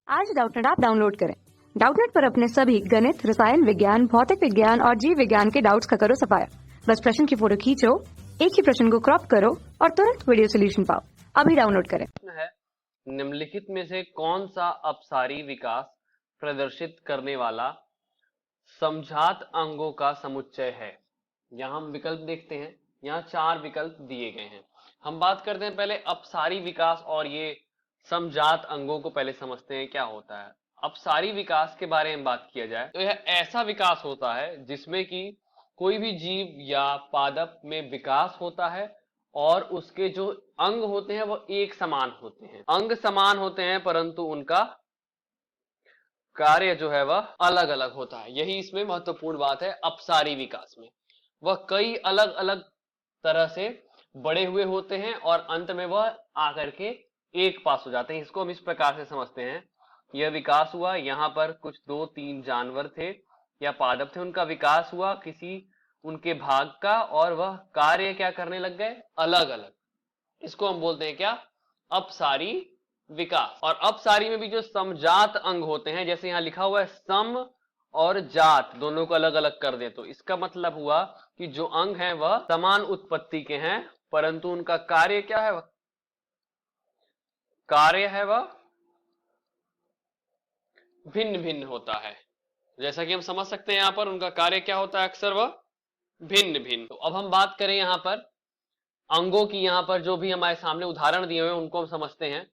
आज Doubtnut app download करें। Doubtnut पर अपने सभी गणित, रसायन विज्ञान, भौतिक विज्ञान और जीव विज्ञान के डाउट्स का करो सफाया। बस प्रश्न की फोटो खींचो, एक ही प्रश्न को क्रॉप करो और तुरंत वीडियो सोल्यूशन पाओ। अभी डाउनलोड करें। है निम्नलिखित में से कौन सा अपसारी विकास प्रदर्शित करने वाला समझात अंगों का समुच्चय है। यहाँ हम विकल्प देखते हैं। यहाँ 4 विकल्प दिए गए हैं। हम बात करते हैं पहले अपसारी विकास और ये समझात अंगों को पहले समझते हैं क्या होता है। अपसारी विकास के बारे में बात किया जाए तो यह ऐसा विकास होता है जिसमें कि कोई भी जीव या पादप में विकास होता है और उसके जो अंग होते हैं वो एक समान होते हैं। अंग समान होते हैं परंतु उनका कार्य जो है वह अलग अलग होता है। यही इसमें महत्वपूर्ण बात है। अपसारी विकास में वह कई अलग अलग तरह से बड़े हुए होते हैं और अंत में वह आकर के एक पास हो जाते हैं। इसको हम इस प्रकार से समझते हैं। यह विकास हुआ, यहाँ पर कुछ 2-3 जानवर थे या पादप थे, उनका विकास हुआ किसी उनके भाग का और वह कार्य क्या करने लग गए, अलग अलग। इसको हम बोलते हैं क्या, अपसारी विकास। और अपसारी में भी जो समजात अंग होते हैं, जैसे यहां लिखा हुआ है सम और जात दोनों को अलग अलग कर दे, तो इसका मतलब हुआ कि जो अंग हैं वह समान उत्पत्ति के हैं परंतु उनका कार्य क्या है, कार्य है वह भिन्न भिन्न होता है। जैसा कि हम समझ सकते हैं यहां पर उनका कार्य क्या होता है, अक्सर वह भिन्न भिन्न। तो अब हम बात करें यहां पर अंगों की। यहां पर जो भी हमारे सामने उदाहरण दिए हुए हैं उनको हम समझते हैं।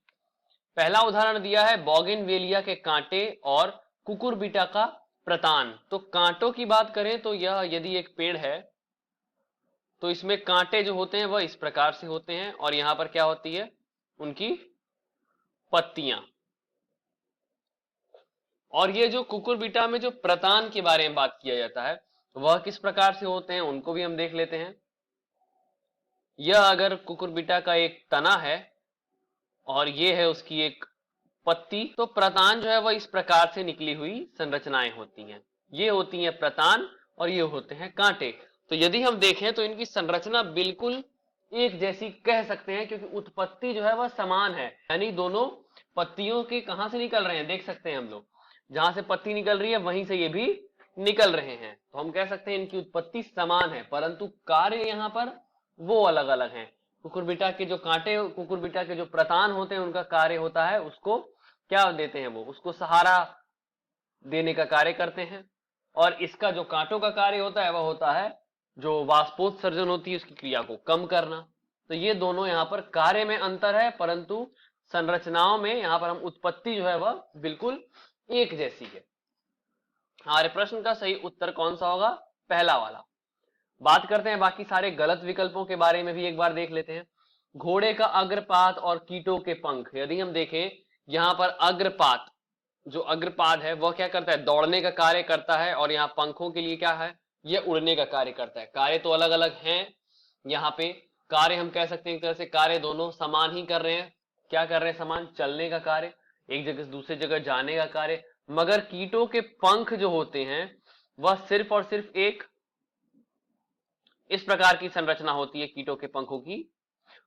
पहला उदाहरण दिया है बोगनवेलिया के कांटे और कुकुरबिटा का प्रतान। तो कांटों की बात करें तो यह यदि एक पेड़ है तो इसमें कांटे जो होते हैं वह इस प्रकार से होते हैं और यहां पर क्या होती है, उनकी पत्तियां। और ये जो कुकुरबिटा में जो प्रतान के बारे में बात किया जाता है वह किस प्रकार से होते हैं उनको भी हम देख लेते हैं। यह अगर कुकुरबिटा का एक तना है और ये है उसकी एक पत्ती, तो प्रतान जो है वह इस प्रकार से निकली हुई संरचनाएं होती हैं। ये होती हैं प्रतान और ये होते हैं कांटे। तो यदि हम देखें तो इनकी संरचना बिल्कुल एक जैसी कह सकते हैं क्योंकि उत्पत्ति जो है वह समान है। यानी दोनों पत्तियों के कहां से निकल रहे हैं, देख सकते हैं हम लोग, जहां से पत्ती निकल रही है वहीं से ये भी निकल रहे हैं। तो हम कह सकते हैं इनकी उत्पत्ति समान है परंतु कार्य यहां पर वो अलग अलग हैं। कुकुरबिटा के जो कांटे, कुकुरबिटा के जो प्रतान होते हैं उनका कार्य होता है उसको क्या देते हैं, वो उसको सहारा देने का कार्य करते हैं। और इसका जो कांटों का कार्य होता है वह होता है जो वाष्पोत्सर्जन होती है उसकी क्रिया को कम करना। तो ये दोनों यहाँ पर कार्य में अंतर है परंतु संरचनाओं में यहाँ पर हम उत्पत्ति जो है वह बिल्कुल एक जैसी है। हमारे प्रश्न का सही उत्तर कौन सा होगा, पहला वाला। बात करते हैं बाकी सारे गलत विकल्पों के बारे में भी एक बार देख लेते हैं। घोड़े का अग्रपाद और कीटों के पंख। यदि हम देखें यहां पर अग्रपाद, जो अग्रपाद है वह क्या करता है, दौड़ने का कार्य करता है और यहाँ पंखों के लिए क्या है, यह उड़ने का कार्य करता है। कार्य तो अलग अलग हैं। यहाँ पे कार्य हम कह सकते हैं एक तरह से कार्य दोनों समान ही कर रहे हैं। क्या कर रहे हैं, समान, चलने का कार्य, एक जगह से दूसरी जगह जाने का कार्य। मगर कीटों के पंख जो होते हैं वह सिर्फ और सिर्फ एक इस प्रकार की संरचना होती है कीटों के पंखों की।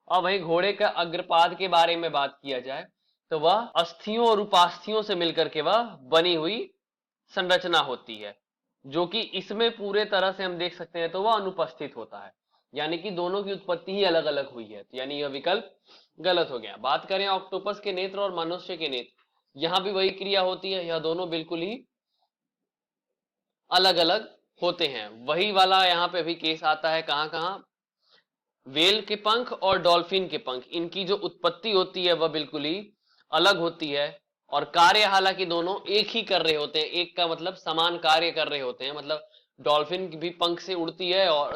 और वहीं घोड़े का अग्रपाद के बारे में बात किया जाए तो वह अस्थियों और उपास्थियों से मिलकर के वह बनी हुई संरचना होती है, जो कि इसमें पूरे तरह से हम देख सकते हैं तो वह अनुपस्थित होता है। यानी कि दोनों की उत्पत्ति ही अलग अलग हुई है। तो यानी यह विकल्प गलत हो गया। बात करें ऑक्टोपस के नेत्र और मनुष्य के नेत्र, यहां भी वही क्रिया होती है। यह दोनों बिल्कुल ही अलग अलग होते हैं। वही वाला यहाँ पे भी केस आता है, कहां कहां, वेल के पंख और डॉल्फिन के पंख, इनकी जो उत्पत्ति होती है वह बिल्कुल ही अलग होती है और कार्य हालांकि दोनों एक ही कर रहे होते हैं। एक का मतलब समान कार्य कर रहे होते हैं। मतलब डॉल्फिन भी पंख से उड़ती है और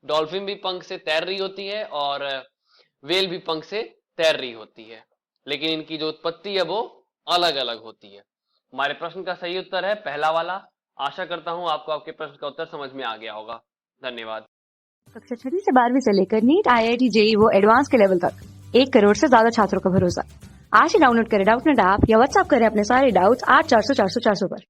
डॉल्फिन भी पंख से तैर रही होती है और वेल भी पंख से तैर रही होती है, लेकिन इनकी जो उत्पत्ति है वो अलग अलग होती है। हमारे प्रश्न का सही उत्तर है पहला वाला। आशा करता हूं आपको आपके प्रश्न का उत्तर समझ में आ गया होगा। धन्यवाद। कक्षा 6 से 12वीं से लेकर नीट, IIT, JEE वो एडवांस के लेवल तक 1 करोड़ से ज्यादा छात्रों का भरोसा। आज ही डाउनलोड करें डाउटनेट ऐप या व्हाट्सएप करें अपने सारे डाउट्स 8400 400 400 पर।